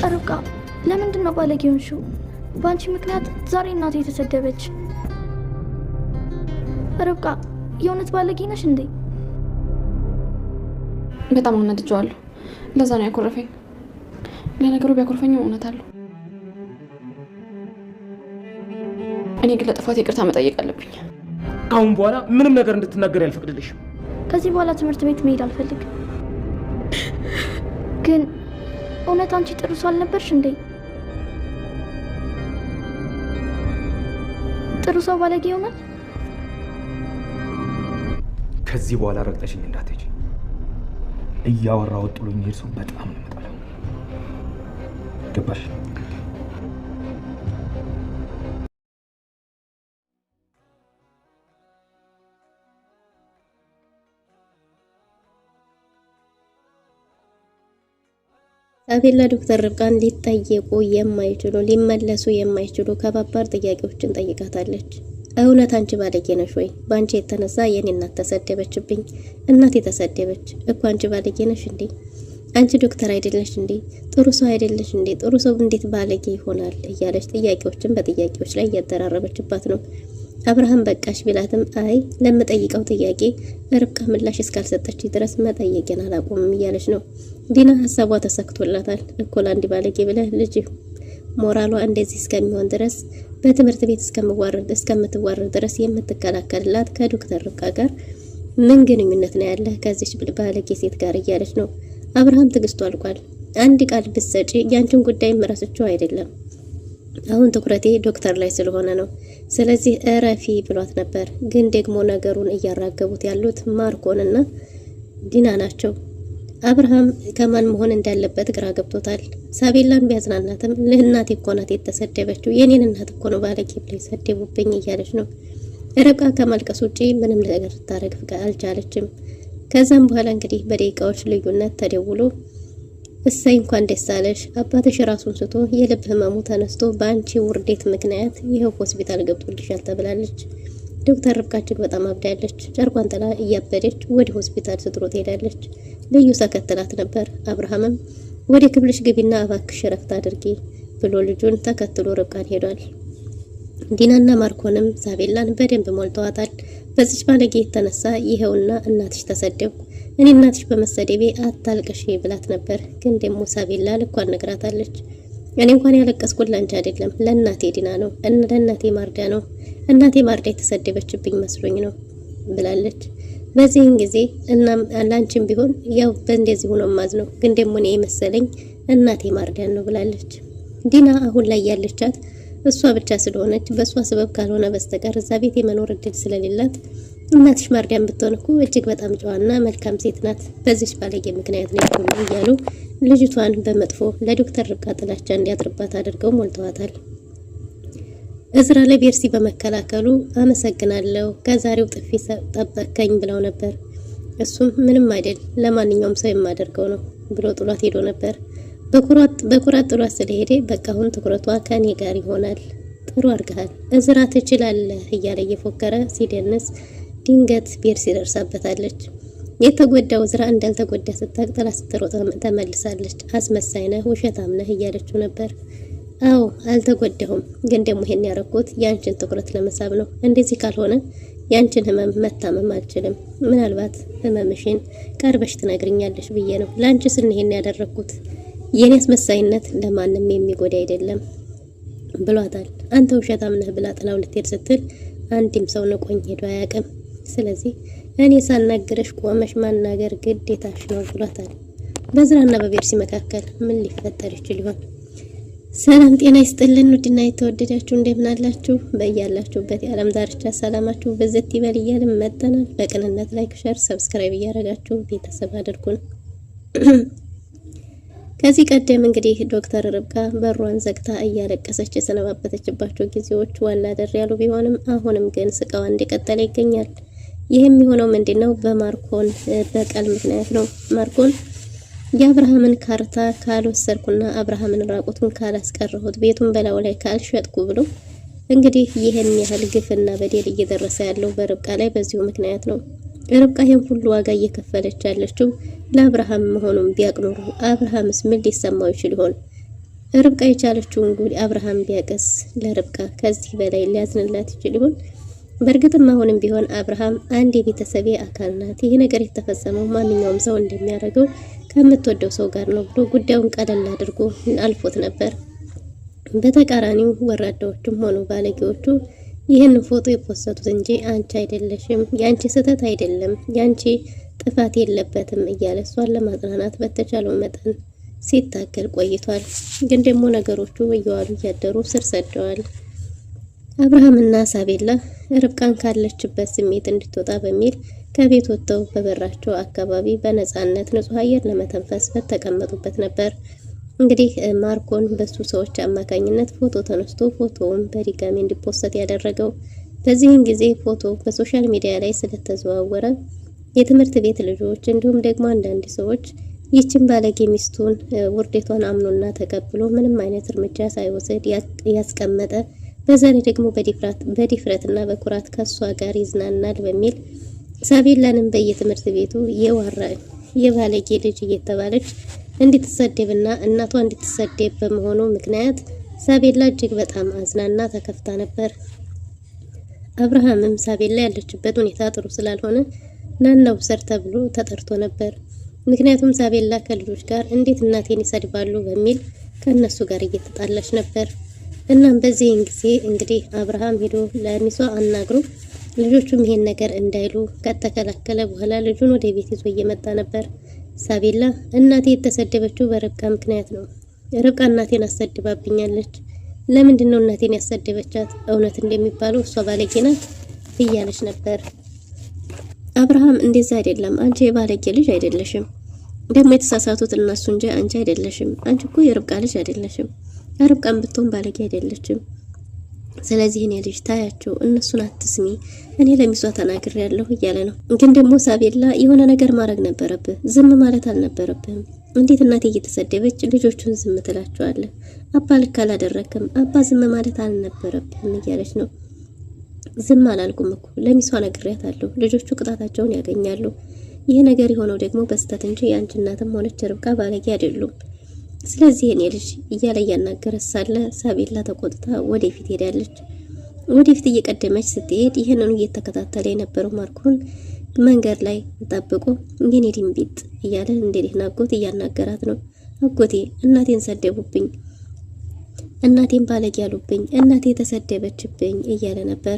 ርብቃ ለምንድን ነው ባለጌ ሆንሽው? በአንቺ ምክንያት ዛሬ እናቴ የተሰደበች። ርብቃ የእውነት ባለጌ ነሽ እንዴ? በጣም አናድጄዋለሁ። ለዛ ነው ያኮረፈኝ። ለነገሩ ቢያኮርፈኝም እውነት አለው። እኔ ግን ለጥፋት ይቅርታ መጠየቅ አለብኝ። አሁን በኋላ ምንም ነገር እንድትናገር ያልፈቅድልሽም። ከዚህ በኋላ ትምህርት ቤት መሄድ አልፈልግም። ግን እውነት አንቺ ጥሩ ሰው አልነበርሽ እንዴ? ጥሩ ሰው ባለጌ ይሆናል? ከዚህ በኋላ ረግጠሽኝ እንዳትሄጂ። እያወራሁ ጥሎኝ ሄድ ሰው በጣም ነው የምጠላው። ገባሽ? ሳቤላ ዶክተር ርብቃን ሊጠየቁ የማይችሉ ሊመለሱ የማይችሉ ከባባድ ጥያቄዎችን ጠይቃታለች። እውነት አንቺ ባለጌ ነሽ ወይ? በአንቺ የተነሳ የኔ እናት ተሰደበችብኝ። እናቴ ተሰደበች እኮ። አንቺ ባለጌ ነሽ እንዴ? አንቺ ዶክተር አይደለሽ እንዴ? ጥሩ ሰው አይደለሽ እንዴ? ጥሩ ሰው እንዴት ባለጌ ይሆናል? እያለች ጥያቄዎችን በጥያቄዎች ላይ እያደራረበችባት ነው። አብርሃም በቃሽ ቢላትም አይ ለምጠይቀው ጥያቄ ርብቃ ምላሽ እስካልሰጠች ድረስ መጠየቅን አላቆምም እያለች ነው። ዲና ሀሳቧ ተሰክቶላታል እኮ። ለአንድ ባለጌ ብለህ ልጅ ሞራሏ እንደዚህ እስከሚሆን ድረስ በትምህርት ቤት እስከምትዋረድ ድረስ የምትከላከልላት ከዶክተር ርብቃ ጋር ምን ግንኙነት ነው ያለ ከዚች ባለጌ ሴት ጋር እያለች ነው። አብርሃም ትግስቱ አልቋል። አንድ ቃል ብትሰጪ ያንቺን ጉዳይ መራስቸው አይደለም። አሁን ትኩረቴ ዶክተር ላይ ስለሆነ ነው። ስለዚህ እረፊ ብሏት ነበር። ግን ደግሞ ነገሩን እያራገቡት ያሉት ማርኮንና ዲና ናቸው። አብርሃም ከማን መሆን እንዳለበት ግራ ገብቶታል። ሳቤላን ቢያዝናናትም ለእናቴ እኮ ናት የተሰደበችው፣ የኔን እናት እኮ ነው ባለጌ ብለው የሰደቡብኝ እያለች ነው። ርብቃ ከማልቀስ ውጪ ምንም ነገር ልታረግ አልቻለችም። ከዛም በኋላ እንግዲህ በደቂቃዎች ልዩነት ተደውሎ እሰይ እንኳን ደስ አለሽ፣ አባትሽ ራሱን ስቶ የልብ ህመሙ ተነስቶ በአንቺ ውርዴት ምክንያት ይኸው ሆስፒታል ገብቶልሻል ተብላለች። ዶክተር ርብቃ እጅግ በጣም አብዳለች። ጨርቋን ጥላ እያበደች ወደ ሆስፒታል ስትሮጥ ሄዳለች። ልዩ ተከትላት ነበር። አብርሃምም ወደ ክፍልሽ ግቢና እባክሽ ረፍት አድርጊ ብሎ ልጁን ተከትሎ ርብቃን ሄዷል። ዲናና ማርኮንም ሳቤላን በደንብ ሞልተዋታል። በዚች ባለጌ የተነሳ ይሄውና እናትሽ ተሰደብኩ፣ እኔ እናትሽ በመሰደቤ አታልቅሽ ብላት ነበር። ግን ደግሞ ሳቤላ ልኳን ነግራታለች። እኔ እንኳን ያለቀስኩት ላንቺ አይደለም ለእናቴ ዲና ነው፣ ለእናቴ ማርዳ ነው። እናቴ ማርዳ የተሰደበችብኝ መስሎኝ ነው ብላለች። በዚህን ጊዜ እናም ላንቺም ቢሆን ያው በእንደዚህ ሆኖ ማዝ ነው፣ ግን ደግሞ እኔ መሰለኝ እናቴ ማርዳን ነው ብላለች። ዲና አሁን ላይ ያለቻት እሷ ብቻ ስለሆነች በእሷ ሰበብ ካልሆነ በስተቀር እዛ ቤት የመኖር እድል ስለሌላት እናትሽ ማርዳን ብትሆን እኮ እጅግ በጣም ጨዋና መልካም ሴት ናት፣ በዚች ባለጌ ምክንያት ነው ይሁን እያሉ ልጅቷን በመጥፎ ለዶክተር ርብቃ ጥላቻ እንዲያድርባት አድርገው ሞልተዋታል። እዝራ ለቤርሲ በመከላከሉ አመሰግናለሁ፣ ከዛሬው ጥፊ ጠበቀኝ ብለው ነበር። እሱም ምንም አይደል ለማንኛውም ሰው የማደርገው ነው ብሎ ጥሏት ሄዶ ነበር። በኩራት ጥሏት ስለሄደ በቃ አሁን ትኩረቷ ከኔ ጋር ይሆናል፣ ጥሩ አድርገሃል እዝራ ትችላለህ እያለ እየፎከረ ሲደንስ ድንገት ቤርሲ ደርሳበታለች። የተጎዳው እዝራ እንዳልተጎዳ ስታቅ ጥላ ስትሮጥ ተመልሳለች። አስመሳይ ነህ፣ ውሸታም ነህ እያለችው ነበር። አዎ አልተጎዳሁም፣ ግን ደግሞ ይሄን ያረኩት ያንቺን ትኩረት ለመሳብ ነው። እንደዚህ ካልሆነ ያንቺን ህመም መታመም አልችልም። ምናልባት ህመምሽን ቀርበሽ ትነግርኛለሽ ብዬ ነው ላንቺ ስል ይሄን ያደረኩት። የኔ አስመሳይነት ለማንም የሚጎዳ አይደለም ብሏታል። አንተ ውሸታም ነህ ብላ ጥላው ልትሄድ ስትል አንድም ሰው ንቆኝ ሄዶ አያውቅም። ስለዚህ እኔ ሳናግረሽ ቆመሽ ማናገር ግዴታሽ ነው ብሏታል። በዝራና በቤርሲ መካከል ምን ሊፈጠር ይችል ይሆን? ሰላም ጤና ይስጥልን። ውድና የተወደዳችሁ እንደምን አላችሁ? በእያላችሁበት የዓለም ዳርቻ ሰላማችሁ በዘት ይበል እያልን መጥተናል። በቅንነት ላይክ፣ ሼር፣ ሰብስክራይብ እያደረጋችሁ ቤተሰብ አድርጉን። ከዚህ ቀደም እንግዲህ ዶክተር ርብቃ በሯን ዘግታ እያለቀሰች የሰነባበተችባቸው ጊዜዎች ዋላ ደር ያሉ ቢሆንም አሁንም ግን ስቃዋ እንደቀጠለ ይገኛል። ይህም የሆነው ምንድነው? በማርኮን በቀል ምክንያት ነው። ማርኮን የአብርሃምን ካርታ ካልወሰድኩና አብርሃምን ራቁቱን ካላስቀረሁት ቤቱን በላው ላይ ካልሸጥኩ ብሎ እንግዲህ ይህን ያህል ግፍና በደል እየደረሰ ያለው በርብቃ ላይ በዚሁ ምክንያት ነው። ርብቃ ይህን ሁሉ ዋጋ እየከፈለች ያለችው ለአብርሃም መሆኑን ቢያቅ ኖሮ አብርሃምስ ምን ሊሰማው ይችል ይሆን? ርብቃ የቻለችውን ጉድ አብርሃም ቢያቀስ ለርብቃ ከዚህ በላይ ሊያዝንላት ይችል ይሆን? በእርግጥም አሁንም ቢሆን አብርሃም አንድ የቤተሰቤ አካል ናት፣ ይህ ነገር የተፈጸመው ማንኛውም ሰው እንደሚያደርገው ከምትወደው ሰው ጋር ነው ብሎ ጉዳዩን ቀለል አድርጎ አልፎት ነበር። በተቃራኒው ወራዳዎቹም ሆኑ ባለጌዎቹ ይህን ፎቶ የፖሰቱት እንጂ አንቺ አይደለሽም፣ ያንቺ ስህተት አይደለም፣ ያንቺ ጥፋት የለበትም እያለ እሷን ለማጽናናት በተቻለው መጠን ሲታገል ቆይቷል። ግን ደግሞ ነገሮቹ እየዋሉ እያደሩ ስር ሰደዋል። አብርሃምና ሳቤላ ርብቃን ካለችበት ስሜት እንድትወጣ በሚል ከቤት ወጥተው በበራቸው አካባቢ በነፃነት ንጹህ አየር ለመተንፈስ በተቀመጡበት ነበር። እንግዲህ ማርኮን በሱ ሰዎች አማካኝነት ፎቶ ተነስቶ ፎቶውን በድጋሚ እንዲፖሰት ያደረገው። በዚህን ጊዜ ፎቶ በሶሻል ሚዲያ ላይ ስለተዘዋወረ የትምህርት ቤት ልጆች እንዲሁም ደግሞ አንዳንድ ሰዎች ይችን ባለጌ ሚስቱን ውርደቷን አምኖና ተቀብሎ ምንም አይነት እርምጃ ሳይወስድ ያስቀመጠ በዛሬ ደግሞ በድፍረትና በኩራት ከሷ ጋር ይዝናናል በሚል ሳቤላንም በየትምህርት ቤቱ የባለጌ ልጅ እየተባለች እንድትሰደብና እናቷ እንድትሰደብ በመሆኑ ምክንያት ሳቤላ እጅግ በጣም አዝናና ተከፍታ ነበር። አብርሃምም ሳቤላ ያለችበት ሁኔታ ጥሩ ስላልሆነ ናናው ሰር ተብሎ ተጠርቶ ነበር። ምክንያቱም ሳቤላ ከልጆች ጋር እንዴት እናቴን ይሰድባሉ በሚል ከነሱ ጋር እየተጣላች ነበር። እናም በዚህን ጊዜ እንግዲህ አብርሃም ሄዶ ለሚሷ አናግሮ ልጆቹም ይሄን ነገር እንዳይሉ ከተከላከለ በኋላ ልጁን ወደ ቤት ይዞ እየመጣ ነበር። ሳቤላ እናቴ የተሰደበችው በርብቃ ምክንያት ነው። ርብቃ እናቴን አሰድባብኛለች። ለምንድን ነው እናቴን ያሰደበቻት? እውነት እንደሚባለው እሷ ባለጌ ናት እያለች ነበር። አብርሃም እንደዛ አይደለም፣ አንቺ የባለጌ ልጅ አይደለሽም። ደግሞ የተሳሳቱት እነሱ እንጂ አንቺ አይደለሽም። አንቺ እኮ የርብቃ ልጅ አይደለሽም። ርብቃም ብትሆን ባለጌ አይደለችም። ስለዚህ እኔ ልጅ ታያቸው፣ እነሱን አትስሚ፣ እኔ ለሚሷ ተናግሬያለሁ እያለ ነው። ግን ደግሞ ሳቤላ የሆነ ነገር ማድረግ ነበረብህ፣ ዝም ማለት አልነበረብህም። እንዴት እናቴ እየተሰደበች ልጆቹን ዝም ትላቸዋለህ? አባ ልክ አላደረክም፣ አባ ዝም ማለት አልነበረብህም እያለች ነው። ዝም አላልኩም እኮ ለሚሷ ነግሬያታለሁ፣ ልጆቹ ቅጣታቸውን ያገኛሉ። ይህ ነገር የሆነው ደግሞ በስተት እንጂ የአንቺ እናትም ሆነች ርብቃ ባለጌ አይደሉም። ስለዚህ እኔ ልጅ እያለ እያናገረ ሳለ ሳቤላ ተቆጥታ ወደፊት ሄዳለች። ወደፊት እየቀደመች ስትሄድ ይህንኑ እየተከታተለ የነበረው ማርኮን መንገድ ላይ ጠብቆ የኔ ድንቢጥ እያለ እንደዚህ አጎት እያናገራት ነው። አጎቴ እናቴን ሰደቡብኝ፣ እናቴን ባለጌ ያሉብኝ፣ እናቴ ተሰደበችብኝ እያለ ነበር።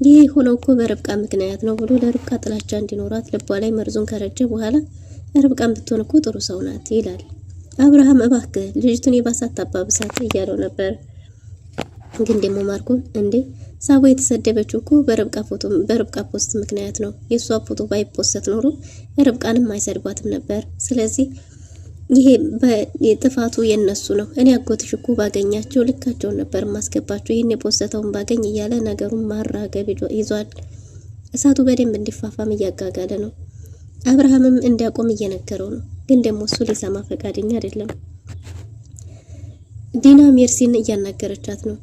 ይህ ሆነው እኮ በርብቃ ምክንያት ነው ብሎ ለርብቃ ጥላቻ እንዲኖራት ልቧ ላይ መርዙን ከረጀ በኋላ ርብቃን ብትሆን እኮ ጥሩ ሰው ናት ይላል። አብርሃም እባክህ ልጅቱን የባሳት አባብሳት እያለው ነበር። ግን ደግሞ ማርኮን እንዴ ሳቦ የተሰደበችው እኮ በርብቃ ፖስት ምክንያት ነው። የሷ ፎቶ ባይፖስት ኖሮ ርብቃንም አይሰድቧትም ነበር። ስለዚህ ይሄ በጥፋቱ የነሱ ነው። እኔ አጎትሽ እኮ ባገኛቸው ልካቸውን ነበር ማስገባቸው፣ ይሄን የፖስተውን ባገኝ እያለ ነገሩን ማራገብ ይዟል። እሳቱ በደንብ እንዲፋፋም እያጋጋለ ነው። አብርሃምም እንዲያቆም እየነገረው ነው። ግን ደግሞ እሱ ሊሰማ ፈቃደኛ አይደለም። ዲና ሜርሲን እያናገረቻት ነው።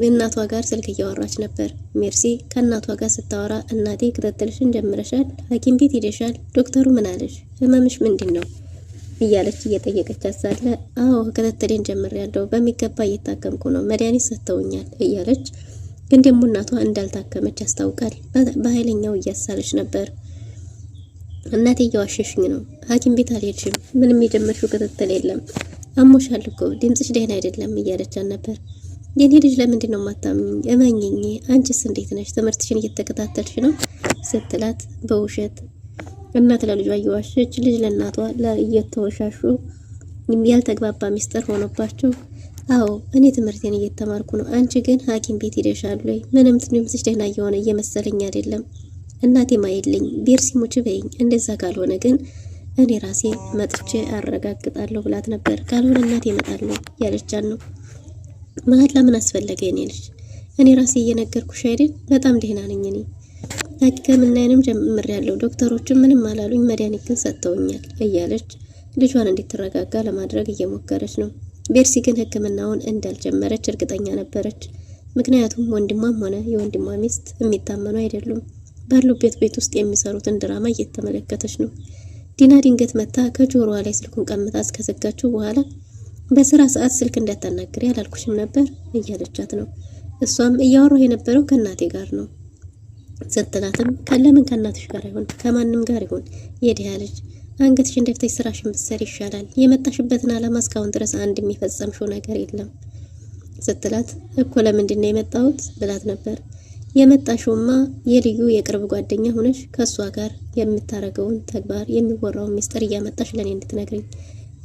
እናቷ ጋር ስልክ እያወራች ነበር። ሜርሲ ከእናቷ ጋር ስታወራ እናቴ ክትትልሽን ጀምረሻል፣ ሐኪም ቤት ሄደሻል፣ ዶክተሩ ምን አለሽ? ህመምሽ ምንድን ነው እያለች እየጠየቀቻት ሳለ አዎ ክትትሌን ጀምሬያለሁ፣ በሚገባ እየታከምኩ ነው፣ መድኃኒት ሰጥተውኛል እያለች ግን ደግሞ እናቷ እንዳልታከመች ያስታውቃል። በኃይለኛው እያሳለች ነበር። እናቴ እየዋሸሽኝ ነው፣ ሐኪም ቤት አልሄድሽም፣ ምንም የጀመርሽው ክትትል የለም፣ አሞሻል እኮ ድምጽሽ ደህና አይደለም እያለቻት ነበር። የኔ ልጅ ለምንድን ነው የማታምኚኝ? እመኚኝ፣ አንቺስ እንዴት ነሽ? ትምህርትሽን እየተከታተልሽ ነው ስትላት በውሸት እናት ለልጇ እየዋሸች ልጅ ለእናቷ እየተወሻሹ ያልተግባባ ሚስጥር ሆኖባቸው አዎ እኔ ትምህርቴን እየተማርኩ ነው፣ አንቺ ግን ሐኪም ቤት ሄደሻል ወይ? ምንም ድምጽሽ ደህና እየሆነ እየመሰለኝ አይደለም፣ እናቴ ማይልኝ ቢርሲ ሙች በይኝ፣ እንደዛ ካልሆነ ግን እኔ ራሴ መጥቼ አረጋግጣለሁ ብላት ነበር። ካልሆነ እናቴ እመጣለሁ ያለቻት ነው። ማለት ለምን አስፈለገ? የኔ ልጅ እኔ ራሴ እየነገርኩሽ አይደል? በጣም ደህና ነኝ እኔ ሕክምናዬንም ጀምሬያለሁ፣ ዶክተሮችም ምንም አላሉኝ፣ መድኃኒት ግን ሰጥተውኛል እያለች ልጇን እንድትረጋጋ ለማድረግ እየሞከረች ነው። ቤርሲ ግን ሕክምናውን እንዳልጀመረች እርግጠኛ ነበረች። ምክንያቱም ወንድሟም ሆነ የወንድሟ ሚስት የሚታመኑ አይደሉም። ባሉበት ቤት ውስጥ የሚሰሩትን ድራማ እየተመለከተች ነው። ዲና ድንገት መታ ከጆሮዋ ላይ ስልኩን ቀምታ እስከዘጋችው በኋላ በስራ ሰዓት ስልክ እንዳታናግሪ ያላልኩሽም ነበር እያለቻት ነው። እሷም እያወራሁ የነበረው ከእናቴ ጋር ነው ስትላትም ለምን ከእናትሽ ጋር ይሆን ከማንም ጋር ይሆን የዲያ ልጅ አንገትሽን ደፍተሽ ስራሽን ብትሰሪ ይሻላል። የመጣሽበትን ዓላማ እስካሁን ድረስ አንድ የሚፈጸምሽው ነገር የለም ስትላት እኮ ለምንድን ነው የመጣሁት ብላት ነበር። የመጣሽውማ የልዩ የቅርብ ጓደኛ ሆነሽ ከሷ ጋር የምታረገውን ተግባር የሚወራውን ሚስጥር እያመጣሽ ለኔ እንድትነግሪኝ።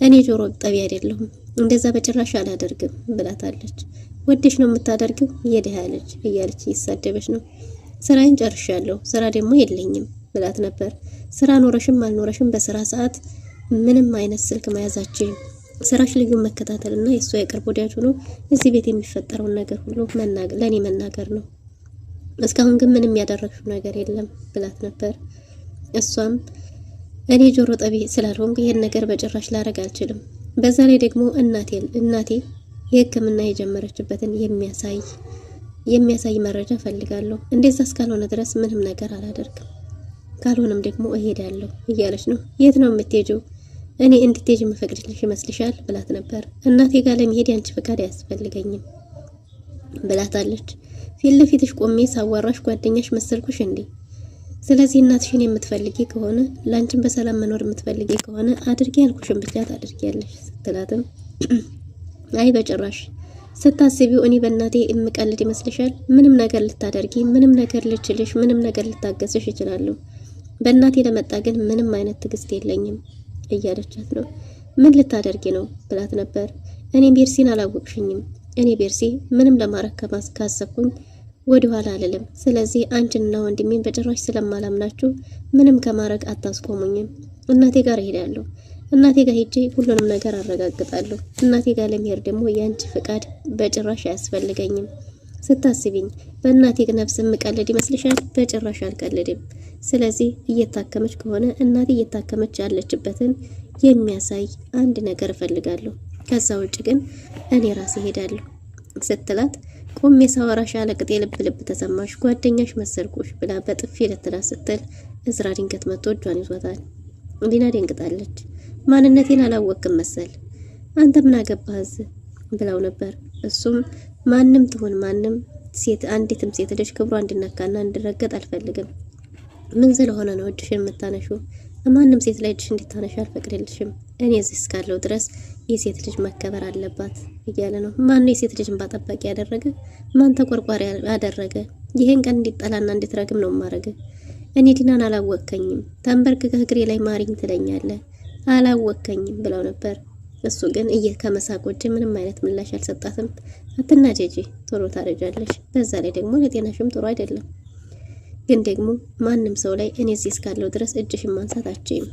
እኔ ጆሮ ጠቢ አይደለሁም፣ እንደዛ በጭራሽ አላደርግም ብላታለች። ወደሽ ነው የምታደርጊው የዲያ ልጅ እያለች እየሳደበች ነው። ስራዬን ጨርሻለሁ፣ ስራ ደግሞ የለኝም ብላት ነበር። ስራ ኖረሽም አልኖረሽም በስራ ሰዓት ምንም አይነት ስልክ መያዛችን ስራሽ ልዩ መከታተልና የሷ የቅርብ ወዳጅ ሆኖ እዚህ ቤት የሚፈጠረውን ነገር ሁሉ ለኔ መናገር ነው። እስካሁን ግን ምንም ያደረግሽው ነገር የለም ብላት ነበር። እሷም እኔ ጆሮ ጠቢ ስላልሆንኩ ይሄን ነገር በጭራሽ ላረግ አልችልም። በዛ ላይ ደግሞ እናቴ የሕክምና የጀመረችበትን የሚያሳይ መረጃ ፈልጋለሁ። እንደዛ እስካልሆነ ድረስ ምንም ነገር አላደርግም፣ ካልሆነም ደግሞ እሄዳለሁ እያለች ነው። የት ነው የምትሄጂው? እኔ እንድትሄጂ መፈቅድልሽ ይመስልሻል ብላት ነበር። እናቴ ጋር ለመሄድ ያንቺ ፈቃድ አያስፈልገኝም ብላታለች። ፊት ለፊትሽ ቆሜ ሳዋራሽ ጓደኛሽ መሰልኩሽ እንዴ? ስለዚህ እናትሽን የምትፈልጊ ከሆነ ላንቺን በሰላም መኖር የምትፈልጊ ከሆነ አድርጊ ያልኩሽን ብቻ ታድርጊያለሽ ስትላትም አይ በጭራሽ ስታስቢው እኔ በእናቴ የምቀልድ ይመስልሻል? ምንም ነገር ልታደርጊ፣ ምንም ነገር ልችልሽ፣ ምንም ነገር ልታገስሽ እችላለሁ። በእናቴ ለመጣ ግን ምንም አይነት ትዕግስት የለኝም እያለቻት ነው። ምን ልታደርጊ ነው ብላት ነበር። እኔ ቤርሲን አላወቅሽኝም። እኔ ቤርሲ ምንም ለማረግ ካሰብኩኝ ወደ ኋላ አልልም። ስለዚህ አንቺንና ወንድሜን በጭራሽ ስለማላምናችሁ ምንም ከማረግ አታስቆሙኝም። እናቴ ጋር እሄዳለሁ። እናቴ ጋር ሄጄ ሁሉንም ነገር አረጋግጣለሁ። እናቴ ጋር ለመሄድ ደግሞ የአንቺ ፍቃድ በጭራሽ አያስፈልገኝም። ስታስቢኝ በእናቴ ነፍስ የምቀልድ ይመስልሻል? በጭራሽ አልቀልድም። ስለዚህ እየታከመች ከሆነ እናቴ እየታከመች ያለችበትን የሚያሳይ አንድ ነገር እፈልጋለሁ። ከዛ ውጭ ግን እኔ ራሴ ሄዳለሁ ስትላት ቆሜ ሳወራሽ አለቅጤ ልብ ተሰማሽ፣ ጓደኛሽ መሰልኩሽ ብላ በጥፊ ልትላት ስትል እዝራ ድንገት መጥቶ እጇን ይዟታል። ሊና ደንግጣለች። ማንነቴን አላወቅም መሰል አንተ ምን አገባህ ብላው ነበር። እሱም ማንም ትሆን ማንም ሴት አንዲትም ሴት ልጅ ክብሯ እንዲነካና እንዲረገጥ አልፈልግም። ምን ስለሆነ ነው እጅሽን የምታነሺው? ማንም ሴት ላይ እጅሽ እንድታነሺ አልፈቅድልሽም። እኔ እዚህ እስካለሁ ድረስ የሴት ልጅ መከበር አለባት እያለ ነው። ማን ነው የሴት ልጅን ባጠባቂ ያደረገ? ማን ተቆርቋሪ ያደረገ? ይሄን ቀን እንዲጠላና እንድትረግም ነው ማረገ። እኔ ዲናን አላወቅከኝም፣ ተንበርክከህ እግሬ ላይ ማሪኝ ትለኛለህ፣ አላወቅከኝም ብለው ነበር። እሱ ግን ከመሳቅ ውጭ ምንም አይነት ምላሽ አልሰጣትም። አትናጀጂ፣ ቶሎ ታረጃለሽ። በዛ ላይ ደግሞ ለጤናሽም ጥሩ አይደለም። ግን ደግሞ ማንም ሰው ላይ እኔ እዚህ እስካለው ድረስ እጅሽን ማንሳት አትችይም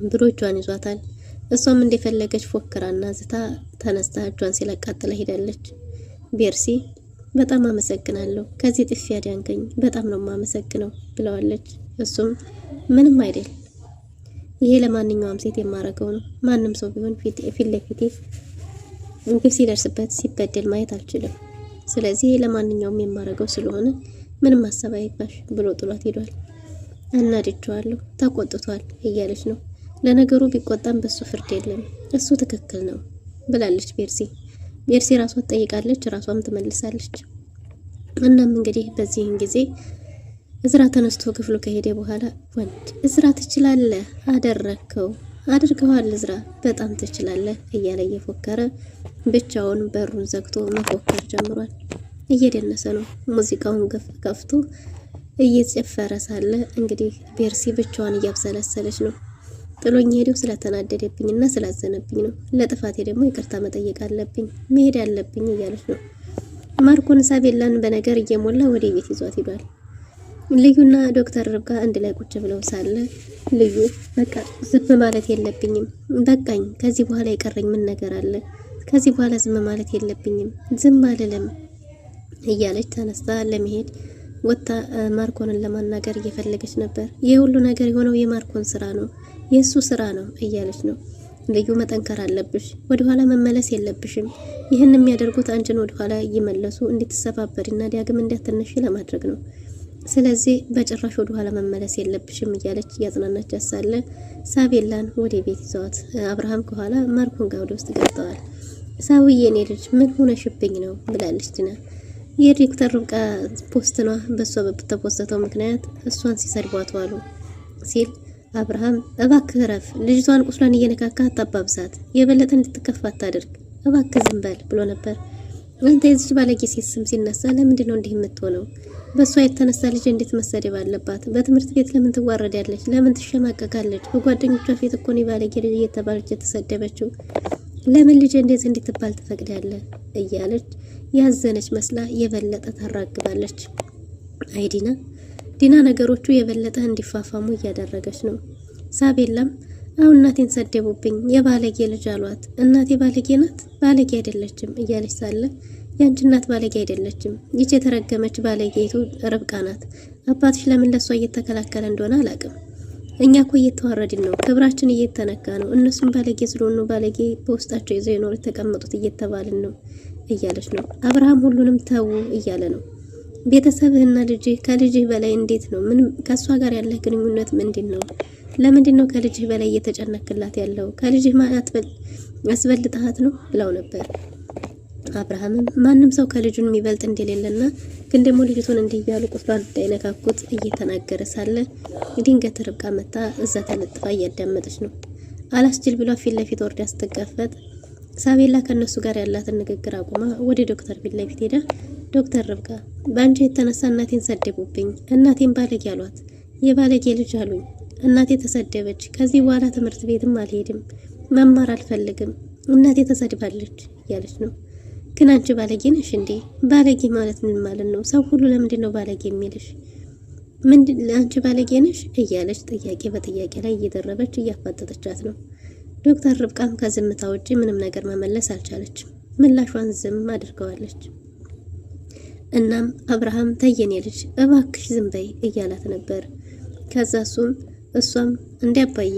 ብሎ እጇን ይዟታል። እሷም እንደፈለገች ፎክራና ዝታ ተነስታ እጇን ሲለቃጥላ ሄዳለች። ቤርሲ በጣም አመሰግናለሁ፣ ከዚህ ጥፊ ያዳንከኝ በጣም ነው የማመሰግነው ብለዋለች። እሱም ምንም አይደል፣ ይሄ ለማንኛውም ሴት የማረገው ነው። ማንም ሰው ቢሆን ፊት ለፊት ግፍ ሲደርስበት ሲበደል ማየት አልችልም። ስለዚህ ለማንኛውም የማረገው ስለሆነ ምንም ማሰብ አይባሽ ብሎ ጥሏት ሄዷል። እናድጄዋለሁ፣ ተቆጥቷል እያለች ነው። ለነገሩ ቢቆጣም በሱ ፍርድ የለም፣ እሱ ትክክል ነው ብላለች ቤርሲ ራሷ ትጠይቃለች፣ ራሷም ትመልሳለች። እናም እንግዲህ በዚህን ጊዜ እዝራ ተነስቶ ክፍሉ ከሄደ በኋላ ወንድ እዝራ ትችላለህ፣ አድርገዋል እዝራ በጣም ትችላለህ እያለ እየፎከረ ብቻውን በሩን ዘግቶ መፎከር ጀምሯል። እየደነሰ ነው፣ ሙዚቃውን ከፍቶ እየጨፈረ ሳለ እንግዲህ ቤርሲ ብቻዋን እያብሰለሰለች ነው። ጥሎኝ ሄደው ስለተናደደብኝና ስላዘነብኝ ነው። ለጥፋቴ ደግሞ ይቅርታ መጠየቅ አለብኝ፣ መሄድ አለብኝ እያለች ነው። ማርኮን ሳቤላን በነገር እየሞላ ወደ ቤት ይዟት ሄዷል። ልዩና ዶክተር ርብቃ አንድ ላይ ቁጭ ብለው ሳለ ልዩ በቃ ዝም ማለት የለብኝም፣ በቃኝ፣ ከዚህ በኋላ የቀረኝ ምን ነገር አለ? ከዚህ በኋላ ዝም ማለት የለብኝም፣ ዝም አልልም እያለች ተነስታ ለመሄድ ወጣ። ማርኮንን ለማናገር እየፈለገች ነበር። ይህ ሁሉ ነገር የሆነው የማርኮን ስራ ነው፣ የሱ ስራ ነው እያለች ነው። ልዩ መጠንከር አለብሽ፣ ወደኋላ መመለስ የለብሽም። ይህን የሚያደርጉት አንቺን ወደኋላ እየመለሱ እንድትሰባበሪና ዳግም እንዳትነሺ ለማድረግ ነው። ስለዚህ በጭራሽ ወደ ኋላ መመለስ የለብሽም እያለች እያጽናናቻት ሳለ ሳቤላን ወደ ቤት ይዘዋት አብርሃም ከኋላ ማርኮን ጋር ወደ ውስጥ ገብተዋል። ሳውዬ የኔ ልጅ ምን ሆነሽብኝ ነው ብላለች ዲና። የዶክተር ርብቃ ፖስት ነው በሷ በተፖስተው ምክንያት እሷን ሲሰድቧት ዋሉ ሲል አብርሃም እባክህ ረፍ፣ ልጅቷን ቁስሏን እየነካካ አታባብሳት፣ የበለጠ እንድትከፋ አታድርግ፣ እባክህ ዝም በል ብሎ ነበር። አንተ የዚች ባለጌ ሴት ስም ሲነሳ ለምንድን ነው እንዲህ የምትሆነው? በሷ የተነሳ ልጅ እንዴት መሰደብ አለባት? በትምህርት ቤት ለምን ትዋረዳለች? ለምን ትሸማቀቃለች? በጓደኞቿ ፊት እኮ ነው ባለጌ ልጅ እየተባለች የተሰደበችው። ለምን ልጅ እንዴት እንድትባል ትፈቅዳለህ? እያለች ያዘነች መስላ የበለጠ ታራግባለች። አይዲና ዲና ነገሮቹ የበለጠ እንዲፋፋሙ እያደረገች ነው። ሳቤላም አሁን እናቴን ሰደቡብኝ፣ የባለጌ ልጅ አሏት። እናቴ ባለጌ ናት? ባለጌ አይደለችም እያለች ሳለ ያንቺ እናት ባለጌ አይደለችም፣ ይች የተረገመች ባለጌቱ ርብቃ ናት። አባትሽ ለምን ለሷ እየተከላከለ እንደሆነ አላውቅም። እኛ እኮ እየተዋረድን ነው፣ ክብራችን እየተነካ ነው። እነሱም ባለጌ ስለሆኑ ባለጌ በውስጣቸው ይዘው የኖሩ የተቀመጡት እየተባልን ነው እያለች ነው። አብርሃም ሁሉንም ተው እያለ ነው። ቤተሰብህና ልጅህ ከልጅህ በላይ እንዴት ነው? ምን ከሷ ጋር ያለ ግንኙነት ምንድን ነው? ለምንድን ነው ከልጅህ በላይ እየተጨነክላት ያለው? ከልጅህ ማለት አስበልጣት ነው ብለው ነበር። አብርሃምም ማንም ሰው ከልጁን የሚበልጥ እንደሌለና ግን ደግሞ ልጅቱን እንዲያሉ ቁስሏን እንዳይነካኩት እየተናገረ ሳለ ድንገት ርብቃ መታ እዛ ተለጥፋ እያዳመጠች ነው። አላስችል ብሏ ፊት ለፊት ወርዳ ስትጋፈጥ ሳቤላ ከነሱ ጋር ያላትን ንግግር አቁማ ወደ ዶክተር ፊት ለፊት ሄዳ ዶክተር ርብቃ በአንቺ የተነሳ እናቴን ሰደቡብኝ፣ እናቴን ባለጌ አሏት፣ የባለጌ ልጅ አሉኝ፣ እናቴ ተሰደበች፣ ከዚህ በኋላ ትምህርት ቤትም አልሄድም፣ መማር አልፈልግም፣ እናቴ ተሰድባለች እያለች ነው። ግን አንቺ ባለጌ ነሽ እንዴ? ባለጌ ማለት ምን ማለት ነው? ሰው ሁሉ ለምንድን ነው ባለጌ የሚልሽ? ምንድን አንቺ ባለጌ ነሽ እያለች ጥያቄ በጥያቄ ላይ እየደረበች እያፋጠጠቻት ነው። ዶክተር ርብቃም ከዝምታ ውጪ ምንም ነገር መመለስ አልቻለችም። ምላሿን ዝም አድርገዋለች። እናም አብርሃም ተየኔ ልጅ እባክሽ ዝም በይ እያላት ነበር። ከዛ እሷም እንዲያባዬ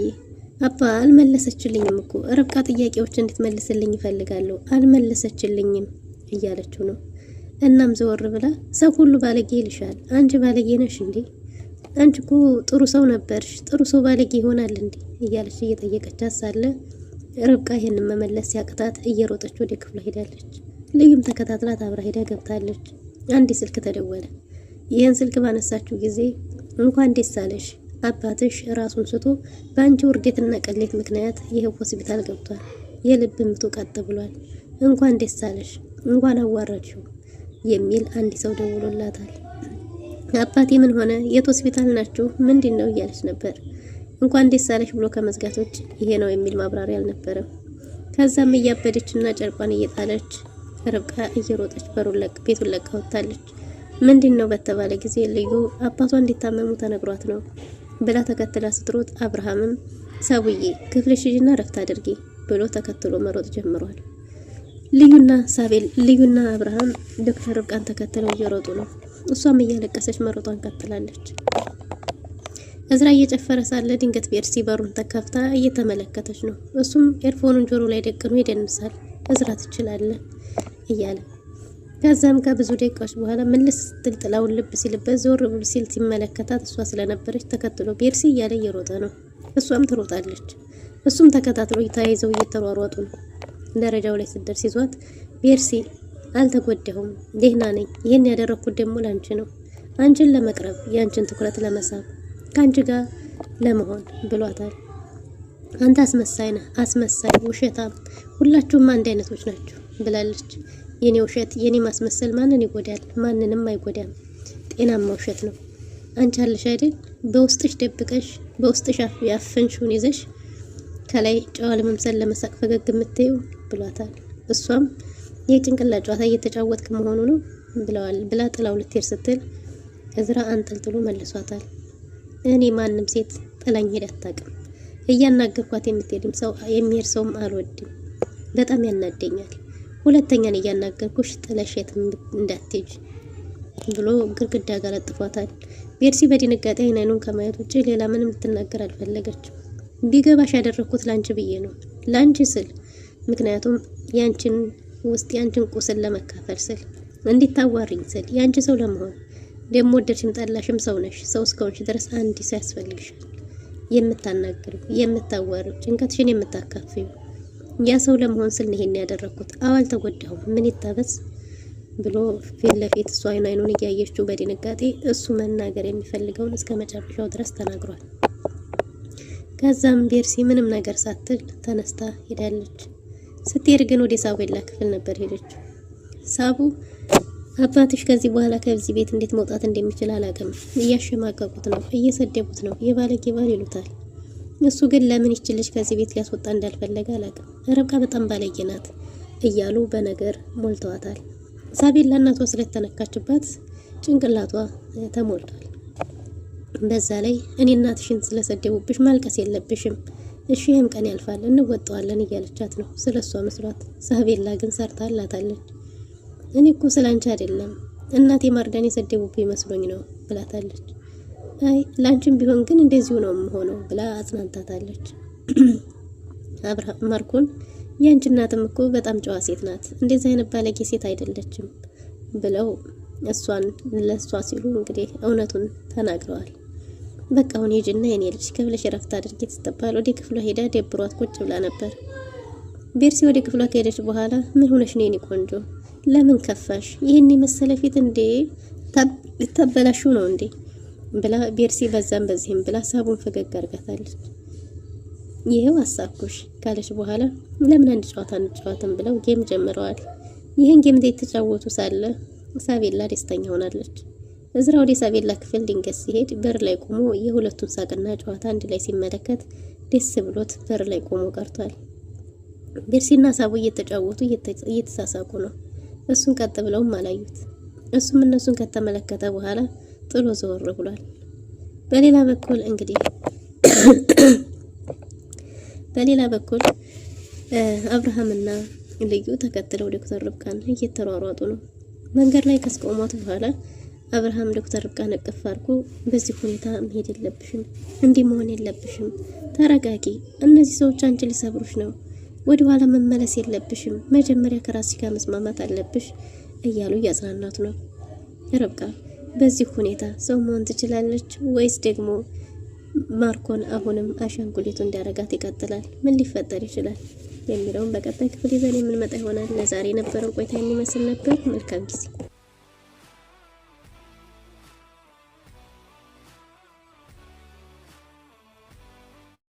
አባ አልመለሰችልኝም እኮ ርብቃ ጥያቄዎች እንድትመልስልኝ ይፈልጋለሁ፣ አልመለሰችልኝም እያለችው ነው። እናም ዘወር ብላ ሰው ሁሉ ባለጌ ይልሻል፣ አንቺ ባለጌ ነሽ እንዴ? አንቺ እኮ ጥሩ ሰው ነበርሽ፣ ጥሩ ሰው ባለጌ ይሆናል እንዴ? እያለች እየጠየቀቻት ሳለ ርብቃ ይሄንን መመለስ ሲያቅታት እየሮጠች ወደ ክፍሏ ሄዳለች። ልዩም ተከታትላት አብራ ሄዳ ገብታለች። አንድ ስልክ ተደወለ። ይህን ስልክ ባነሳችው ጊዜ እንኳን ደስ አለሽ፣ አባትሽ ራሱን ስቶ በአንቺ ውርደትና ቅሌት ምክንያት ይሄው ሆስፒታል ገብቷል፣ የልብ ምቱ ቀጥ ብሏል፣ እንኳን ደስ አለሽ፣ እንኳን አዋረድሽው የሚል አንድ ሰው ደውሎላታል። አባቴ ምን ሆነ? የት ሆስፒታል ናችሁ? ምንድን ነው እያለች ነበር። እንኳን ደስ አለሽ ብሎ ከመዝጋቶች ይሄ ነው የሚል ማብራሪያ አልነበረም። ከዛም እያበደችና ጨርቋን እየጣለች ርብቃ እየሮጠች ቤቱን ለቃ ወጣለች። ምንድን ነው በተባለ ጊዜ ልዩ አባቷ እንዲታመሙ ተነግሯት ነው ብላ ተከትላ ስትሮጥ አብርሃምም ሰውዬ ክፍልሽ ሂጂና ረፍት አድርጊ ብሎ ተከትሎ መሮጥ ጀምሯል። ልዩና አብርሃም ዶክተር ርብቃን ተከትለው እየሮጡ ነው። እሷም እያለቀሰች መሮጧን ቀጥላለች። እዝራ እየጨፈረ ሳለ ድንገት ቤርሲ በሩን ተከፍታ እየተመለከተች ነው። እሱም ኤርፎኑን ጆሮ ላይ ደቅኖ ይደንሳል። እዝራ ትችላለህ እያለ ከዛም ከብዙ ደቂቃዎች በኋላ መልስ ስትል ጥላውን ልብ ሲልበት ዞር ብሎ ሲል ሲመለከታት እሷ ስለነበረች ተከትሎ ቤርሲ እያለ እየሮጠ ነው። እሷም ትሮጣለች። እሱም ተከታትሎ ተያይዘው እየተሯሯጡ ነው። ደረጃው ላይ ስትደርስ ይዟት ቤርሲ አልተጎዳሁም፣ ደህና ነኝ። ይህን ያደረኩት ደግሞ ላንቺ ነው፣ አንቺን ለመቅረብ፣ ያንቺን ትኩረት ለመሳብ፣ ከአንቺ ጋር ለመሆን ብሏታል። አንተ አስመሳይ ነህ፣ አስመሳይ፣ ውሸታም፣ ሁላችሁም አንድ አይነቶች ናችሁ ብላለች። የኔ ውሸት፣ የኔ ማስመሰል ማንን ይጎዳል? ማንንም አይጎዳም። ጤናማ ውሸት ነው። አንቺ አለሽ አይደል በውስጥሽ ደብቀሽ በውስጥሽ ያፈንሽውን ይዘሽ ከላይ ጨዋ ለመምሰል ለመሳቅ ፈገግ የምትይው ብሏታል። እሷም የጭንቅላት ጨዋታ እየተጫወትክ መሆኑ ነው ብላ ጥላው ልትሄድ ስትል እዝራ አንጠልጥሎ መልሷታል። እኔ ማንም ሴት ጥላኝ ሄድ አታውቅም። እያናገርኳት የሚሄድ ሰውም አልወድም። በጣም ያናደኛል። ሁለተኛን እያናገርኩሽ ጥለሽ የትም እንዳትሄጂ ብሎ ግድግዳ ጋር ለጥፏታል። ቤርሲ በድንጋጤ አይኑን ከማየት ውጭ ሌላ ምንም ልትናገር አልፈለገችም። ቢገባሽ ያደረኩት ላንቺ ብዬ ነው፣ ላንቺ ስል፣ ምክንያቱም ያንቺን ቁስል ለመካፈል ስል፣ እንዲታዋሪኝ ስል፣ ያንቺ ሰው ለመሆን ደግሞ ወደድሽም ጠላሽም ሰው ነሽ። ሰው እስከሆንሽ ድረስ አንድ ሰው ያስፈልግሻል። የምታናግሪው፣ የምታዋሪው፣ ጭንቀትሽን የምታካፍዩ። ያ ሰው ለመሆን ስል ይሄን ያደረኩት። አልተጎዳሁም፣ ምን ይታበስ ብሎ ፊት ለፊት እሱ አይኑን እያየችው በድንጋጤ እሱ መናገር የሚፈልገውን እስከ መጨረሻው ድረስ ተናግሯል። ከዛም ቤርሲ ምንም ነገር ሳትል ተነስታ ሄዳለች። ስትሄድ ግን ወደ ሳቡላ ክፍል ነበር ሄደችው። ሳቡ አባትሽ ከዚህ በኋላ ከዚህ ቤት እንዴት መውጣት እንደሚችል አላውቅም። እያሸማቀቁት ነው፣ እየሰደቡት ነው፣ የባለጌ ባል ይሉታል። እሱ ግን ለምን ይችልሽ ከዚህ ቤት ሊያስወጣ እንዳልፈለገ አላውቅም። ርብቃ በጣም ባለጌ ናት እያሉ በነገር ሞልተዋታል። ሳቤላ እናቷ ስለተነካችባት ጭንቅላቷ ተሞልቷል። በዛ ላይ እኔ እናትሽን ስለሰደቡብሽ ማልቀስ የለብሽም፣ እሺ ይህም ቀን ያልፋል እንወጣዋለን እያለቻት ነው ስለሷ መስሏት። ሳቤላ ግን ሰርታላታለች። እኔ እኮ ስላንቺ አይደለም እናቴ ማርዳን የሰደቡብኝ መስሎኝ ነው ብላታለች። አይ ላንቺም ቢሆን ግን እንደዚሁ ነው የምሆነው ብላ አጽናንታታለች። ማርኮን ያንቺ እናትም እኮ በጣም ጨዋ ሴት ናት፣ እንደዚህ አይነት ባለጌ ሴት አይደለችም ብለው እሷን ለሷ ሲሉ እንግዲህ እውነቱን ተናግረዋል። በቃ አሁን ሂጂና የኔ ልጅ ክፍልሽ ረፍት አድርጊ ስትባል ወደ ክፍሏ ሄዳ ደብሯት ቁጭ ብላ ነበር። ቤርሲ ወደ ክፍሏ ከሄደች በኋላ ምን ሆነሽ ነው የኔ ቆንጆ? ለምን ከፋሽ? ይህን የመሰለ ፊት እንዴ ልታበላሹ ነው እንዴ ብላ ቤርሲ በዛም በዚህም ብላ ሳቡን ፈገግ አርጋታለች። ይሄው አሳኩሽ ካለች በኋላ ለምን አንድ ጨዋታ እንጫወትም ብለው ጌም ጀምረዋል። ይህን ጌም የተጫወቱ ሳለ ሳቤላ ደስተኛ ሆናለች። እዝራ ወደ ሳቤላ ክፍል ድንገት ሲሄድ በር ላይ ቆሞ የሁለቱን ሳቅና ጨዋታ አንድ ላይ ሲመለከት ደስ ብሎት በር ላይ ቆሞ ቀርቷል። ቤርሲና ሳቡ እየተጫወቱ እየተሳሳቁ ነው። እሱን ቀጥ ብለውም አላዩት። እሱም እነሱን ከተመለከተ በኋላ ጥሎ ዘወር ብሏል። በሌላ በኩል አብርሃምና ልዩ ተከትለው ዶክተር ርብቃን እየተሯሯጡ ነው። መንገድ ላይ ከስቆሟት በኋላ አብርሃም ዶክተር ርብቃን እቅፍ አድርጎ በዚህ ሁኔታ መሄድ የለብሽም፣ እንዲህ መሆን የለብሽም፣ ተረጋጊ፣ እነዚህ ሰዎች አንቺ ሊሰብሩሽ ነው፣ ወደ ኋላ መመለስ የለብሽም፣ መጀመሪያ ከራስሽ ጋር መስማማት አለብሽ እያሉ እያጽናናቱ ነው። ርብቃ በዚህ ሁኔታ ሰው መሆን ትችላለች ወይስ ደግሞ ማርኮን አሁንም አሻንጉሊቱ እንዲያረጋት ይቀጥላል? ምን ሊፈጠር ይችላል የሚለውን በቀጣይ ክፍል ይዘን የምንመጣ ይሆናል። ለዛሬ የነበረን ቆይታ የሚመስል ነበር። መልካም ጊዜ